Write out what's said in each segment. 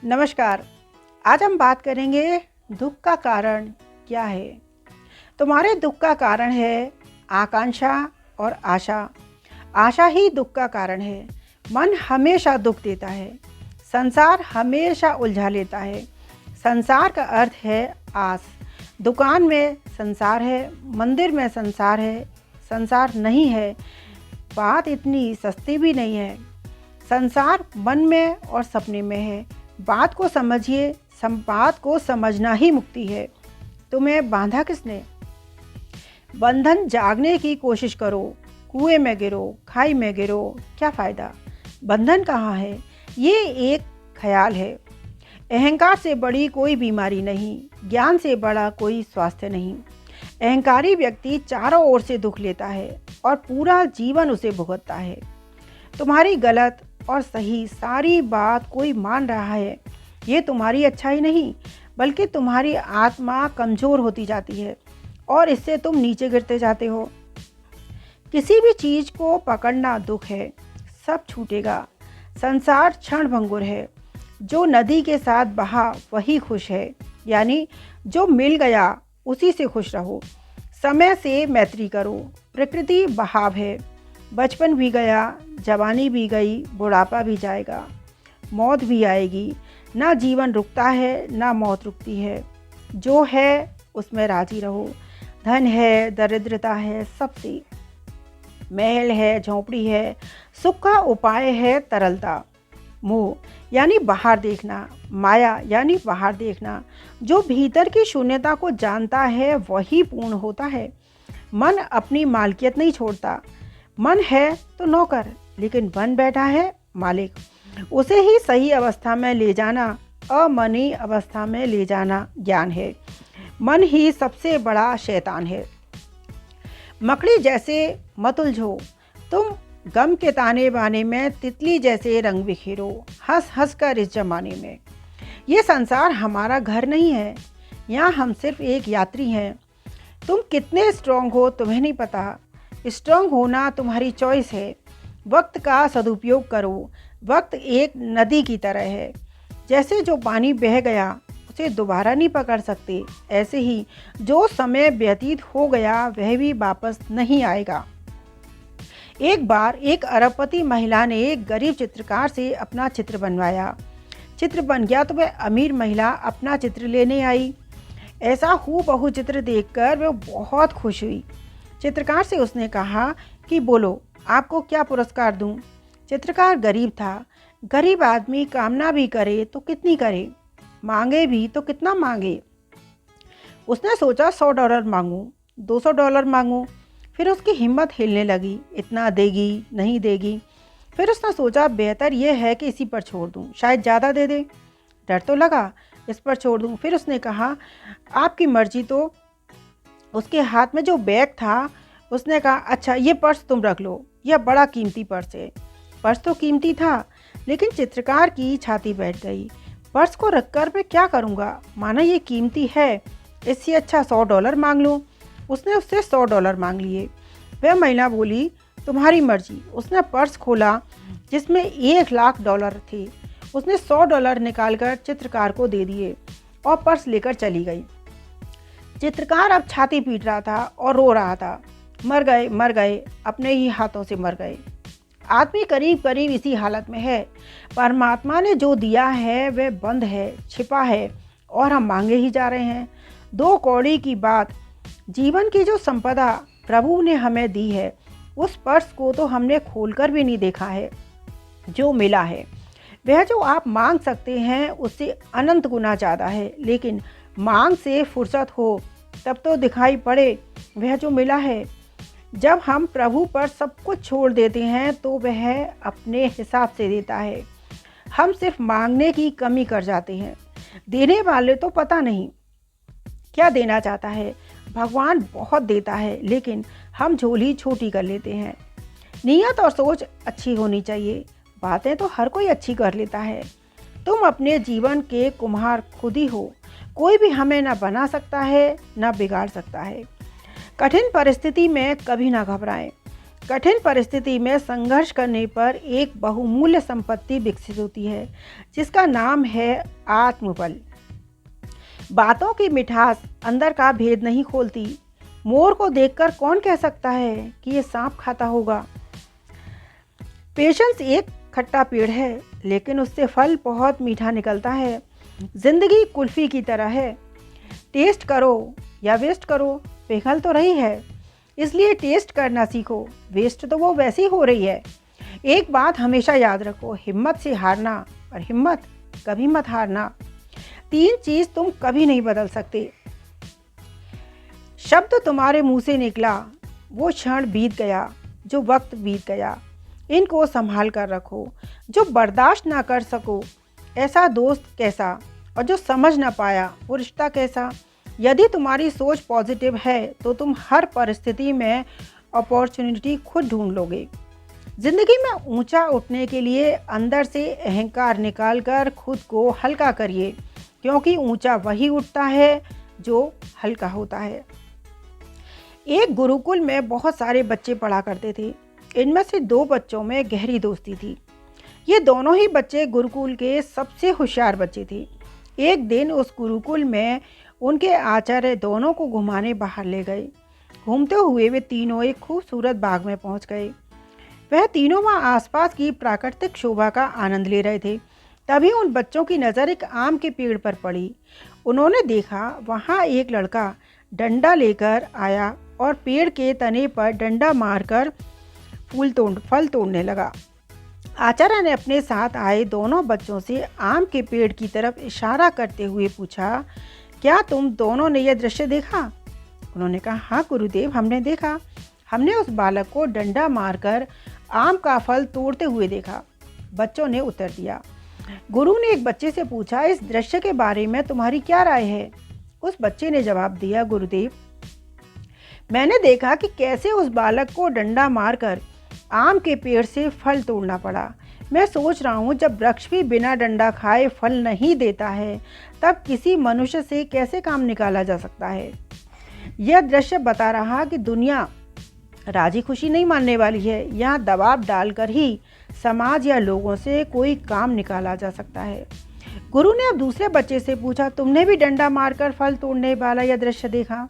नमस्कार। आज हम बात करेंगे दुख का कारण क्या है। तुम्हारे दुख का कारण है आकांक्षा और आशा। आशा ही दुख का कारण है। मन हमेशा दुख देता है। संसार हमेशा उलझा लेता है। संसार का अर्थ है आस। दुकान में संसार है, मंदिर में संसार है, संसार नहीं है। बात इतनी सस्ती भी नहीं है। संसार मन में और सपने में है। बात को समझिए, बात को समझना ही मुक्ति है। तुम्हें बांधा किसने? बंधन जागने की कोशिश करो, कुएं में गिरो, खाई में गिरो, क्या फ़ायदा? बंधन कहाँ है? ये एक ख्याल है। अहंकार से बड़ी कोई बीमारी नहीं, ज्ञान से बड़ा कोई स्वास्थ्य नहीं। अहंकारी व्यक्ति चारों ओर से दुख लेता है और पूरा जीवन उसे भुगतता है। तुम्हारी गलत और सही सारी बात कोई मान रहा है, ये तुम्हारी अच्छाई नहीं बल्कि तुम्हारी आत्मा कमज़ोर होती जाती है और इससे तुम नीचे गिरते जाते हो। किसी भी चीज़ को पकड़ना दुख है, सब छूटेगा। संसार क्षण भंगुर है। जो नदी के साथ बहा वही खुश है, यानी जो मिल गया उसी से खुश रहो। समय से मैत्री करो। प्रकृति बहाव है। बचपन भी गया, जवानी भी गई, बुढ़ापा भी जाएगा, मौत भी आएगी। ना जीवन रुकता है ना मौत रुकती है। जो है उसमें राजी रहो। धन है, दरिद्रता है, सबसे। महल है, झोंपड़ी है, सुख का उपाय है तरलता। मोह यानी बाहर देखना, माया यानी बाहर देखना। जो भीतर की शून्यता को जानता है वही पूर्ण होता है। मन अपनी मालकियत नहीं छोड़ता। मन है तो नौकर, लेकिन बन बैठा है मालिक। उसे ही सही अवस्था में ले जाना, अमनी अवस्था में ले जाना ज्ञान है। मन ही सबसे बड़ा शैतान है। मकड़ी जैसे मत उलझो। तुम गम के ताने बाने में तितली जैसे रंग बिखेरो, हंस हंस कर इस जमाने में। ये संसार हमारा घर नहीं है, यहाँ हम सिर्फ एक यात्री हैं। तुम कितने स्ट्रांग हो तुम्हें नहीं पता। स्ट्रांग होना तुम्हारी चॉइस है। वक्त का सदुपयोग करो। वक्त एक नदी की तरह है। जैसे जो पानी बह गया उसे दोबारा नहीं पकड़ सकते, ऐसे ही जो समय व्यतीत हो गया वह भी वापस नहीं आएगा। एक बार एक अरबपति महिला ने एक गरीब चित्रकार से अपना चित्र बनवाया। चित्र बन गया तो वह अमीर महिला अपना चित्र लेने आई। ऐसा हूबहू चित्र देखकर वह बहुत खुश हुई। चित्रकार से उसने कहा कि बोलो आपको क्या पुरस्कार दूं। चित्रकार गरीब था। गरीब आदमी कामना भी करे तो कितनी करे, मांगे भी तो कितना मांगे। उसने सोचा $100 मांगूं, $200 मांगूं। फिर उसकी हिम्मत हिलने लगी, इतना देगी नहीं देगी। फिर उसने सोचा बेहतर यह है कि इसी पर छोड़ दूं, शायद ज़्यादा दे दे। डर तो लगा, इस पर छोड़ दूं। फिर उसने कहा आपकी मर्जी। तो उसके हाथ में जो बैग था उसने कहा अच्छा ये पर्स तुम रख लो, यह बड़ा कीमती पर्स है। पर्स तो कीमती था, लेकिन चित्रकार की छाती बैठ गई। पर्स को रखकर मैं क्या करूँगा, माना ये कीमती है, इससे अच्छा $100 मांग लूँ। उसने उससे $100 मांग लिए। वह महिला बोली तुम्हारी मर्जी। उसने पर्स खोला जिसमें $1,00,000 थे। उसने $100 निकालकर चित्रकार को दे दिए और पर्स लेकर चली गई। चित्रकार अब छाती पीट रहा था और रो रहा था। मर गए, मर गए, अपने ही हाथों से मर गए। आदमी करीब करीब इसी हालत में है। परमात्मा ने जो दिया है वह बंद है, छिपा है और हम मांगे ही जा रहे हैं। 2 कौड़ी की बात, जीवन की जो संपदा प्रभु ने हमें दी है उस पर्स को तो हमने खोलकर भी नहीं देखा है। जो मिला है वह जो आप मांग सकते हैं उससे अनंत गुना ज़्यादा है, लेकिन मांग से फुर्सत हो तब तो दिखाई पड़े वह जो मिला है। जब हम प्रभु पर सब कुछ छोड़ देते हैं तो वह अपने हिसाब से देता है। हम सिर्फ मांगने की कमी कर जाते हैं। देने वाले तो पता नहीं क्या देना चाहता है। भगवान बहुत देता है, लेकिन हम झोली छोटी कर लेते हैं। नीयत और सोच अच्छी होनी चाहिए। बातें तो हर कोई अच्छी कर लेता है। तुम अपने जीवन के कुम्हार खुद ही हो। कोई भी हमें ना बना सकता है ना बिगाड़ सकता है। कठिन परिस्थिति में कभी ना घबराएं। कठिन परिस्थिति में संघर्ष करने पर एक बहुमूल्य संपत्ति विकसित होती है जिसका नाम है आत्मबल। बातों की मिठास अंदर का भेद नहीं खोलती। मोर को देखकर कौन कह सकता है कि ये सांप खाता होगा। पेशेंस एक खट्टा पेड़ है लेकिन उससे फल बहुत मीठा निकलता है। जिंदगी कुल्फी की तरह है, टेस्ट करो या वेस्ट करो, पिघल तो रही है, इसलिए टेस्ट करना सीखो, वेस्ट तो वो वैसी हो रही है। एक बात हमेशा याद रखो, हिम्मत से हारना और हिम्मत कभी मत हारना। 3 चीज़ तुम कभी नहीं बदल सकते। शब्द तुम्हारे मुंह से निकला, वो क्षण बीत गया, जो वक्त बीत गया, इनको संभाल कर रखो। जो बर्दाश्त ना कर सको ऐसा दोस्त कैसा, और जो समझ ना पाया वो रिश्ता कैसा। यदि तुम्हारी सोच पॉजिटिव है तो तुम हर परिस्थिति में अपॉर्चुनिटी खुद ढूंढ लोगे। ज़िंदगी में ऊंचा उठने के लिए अंदर से अहंकार निकालकर खुद को हल्का करिए, क्योंकि ऊंचा वही उठता है जो हल्का होता है। एक गुरुकुल में बहुत सारे बच्चे पढ़ा करते थे। इनमें से 2 बच्चों में गहरी दोस्ती थी। ये दोनों ही बच्चे गुरुकुल के सबसे होशियार बच्चे थे। एक दिन उस गुरुकुल में उनके आचार्य दोनों को घुमाने बाहर ले गए। घूमते हुए वे तीनों एक खूबसूरत बाग में पहुंच गए। वह तीनों वहां आसपास की प्राकृतिक शोभा का आनंद ले रहे थे। तभी उन बच्चों की नज़र एक आम के पेड़ पर पड़ी। उन्होंने देखा वहां एक लड़का डंडा लेकर आया और पेड़ के तने पर डंडा मारकर फल तोड़ने लगा। आचार्य ने अपने साथ आए दोनों बच्चों से आम के पेड़ की तरफ इशारा करते हुए पूछा, क्या तुम दोनों ने यह दृश्य देखा? उन्होंने कहा, हाँ गुरुदेव, हमने देखा। हमने उस बालक को डंडा मारकर आम का फल तोड़ते हुए देखा। बच्चों ने उत्तर दिया। गुरु ने एक बच्चे से पूछा, इस दृश्य के बारे में तुम्हारी क्या राय है? उस बच्चे ने जवाब दिया, गुरुदेव, मैंने देखा कि कैसे उस बालक को डंडा मारकर आम के पेड़ से फल तोड़ना पड़ा। मैं सोच रहा हूँ, जब वृक्ष भी बिना डंडा खाए फल नहीं देता है, तब किसी मनुष्य से कैसे काम निकाला जा सकता है। यह दृश्य बता रहा कि दुनिया राजी खुशी नहीं मानने वाली है। यहाँ दबाव डालकर ही समाज या लोगों से कोई काम निकाला जा सकता है। गुरु ने अब दूसरे बच्चे से पूछा, तुमने भी डंडा मारकर फल तोड़ने वाला यह दृश्य देखा?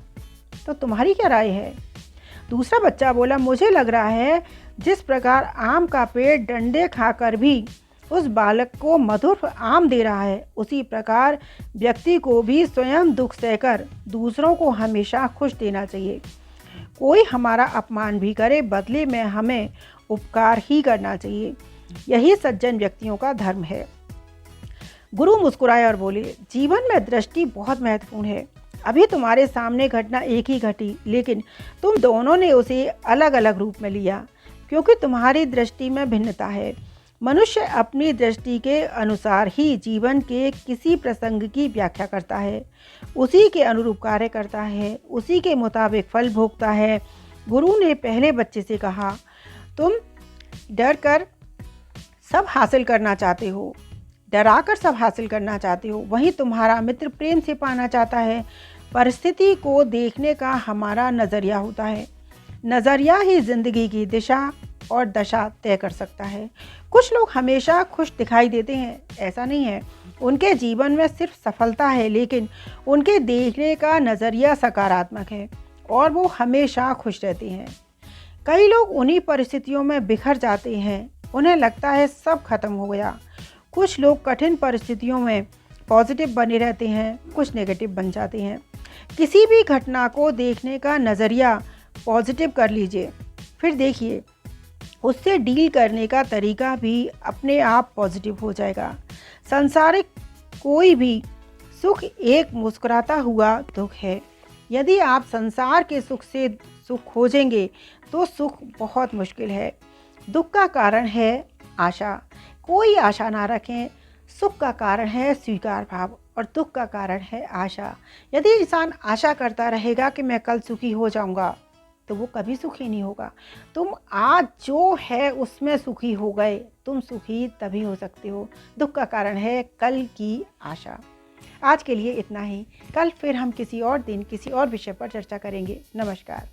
तो तुम्हारी क्या राय है? दूसरा बच्चा बोला, मुझे लग रहा है जिस प्रकार आम का पेड़ डंडे खाकर भी उस बालक को मधुर आम दे रहा है, उसी प्रकार व्यक्ति को भी स्वयं दुख सहकर दूसरों को हमेशा खुश देना चाहिए। कोई हमारा अपमान भी करे, बदले में हमें उपकार ही करना चाहिए। यही सज्जन व्यक्तियों का धर्म है। गुरु मुस्कुराए और बोले, जीवन में दृष्टि बहुत महत्वपूर्ण है। अभी तुम्हारे सामने घटना एक ही घटी, लेकिन तुम दोनों ने उसे अलग अलग रूप में लिया, क्योंकि तुम्हारी दृष्टि में भिन्नता है। मनुष्य अपनी दृष्टि के अनुसार ही जीवन के किसी प्रसंग की व्याख्या करता है, उसी के अनुरूप कार्य करता है, उसी के मुताबिक फल भोगता है। गुरु ने पहले बच्चे से कहा, तुम डर कर सब हासिल करना चाहते हो, डराकर सब हासिल करना चाहते हो, वहीं तुम्हारा मित्र प्रेम से पाना चाहता है। परिस्थिति को देखने का हमारा नज़रिया होता है। नज़रिया ही ज़िंदगी की दिशा और दशा तय कर सकता है। कुछ लोग हमेशा खुश दिखाई देते हैं, ऐसा नहीं है। उनके जीवन में सिर्फ सफलता है, लेकिन उनके देखने का नज़रिया सकारात्मक है और वो हमेशा खुश रहते हैं। कई लोग उन्हीं परिस्थितियों में बिखर जाते हैं, उन्हें लगता है सब खत्म हो गया। कुछ लोग कठिन परिस्थितियों में पॉजिटिव बने रहते हैं, कुछ नेगेटिव बन जाते हैं। किसी भी घटना को देखने का नज़रिया पॉजिटिव कर लीजिए, फिर देखिए उससे डील करने का तरीका भी अपने आप पॉजिटिव हो जाएगा। सांसारिक कोई भी सुख एक मुस्कुराता हुआ दुख है। यदि आप संसार के सुख से सुख खोजेंगे तो सुख बहुत मुश्किल है। दुख का कारण है आशा, कोई आशा ना रखें। सुख का कारण है स्वीकार भाव और दुख का कारण है आशा। यदि इंसान आशा करता रहेगा कि मैं कल सुखी हो जाऊंगा, तो वो कभी सुखी नहीं होगा। तुम आज जो है उसमें सुखी हो गए, तुम सुखी तभी हो सकते हो। दुख का कारण है कल की आशा। आज के लिए इतना ही। कल फिर हम किसी और दिन किसी और विषय पर चर्चा करेंगे। नमस्कार।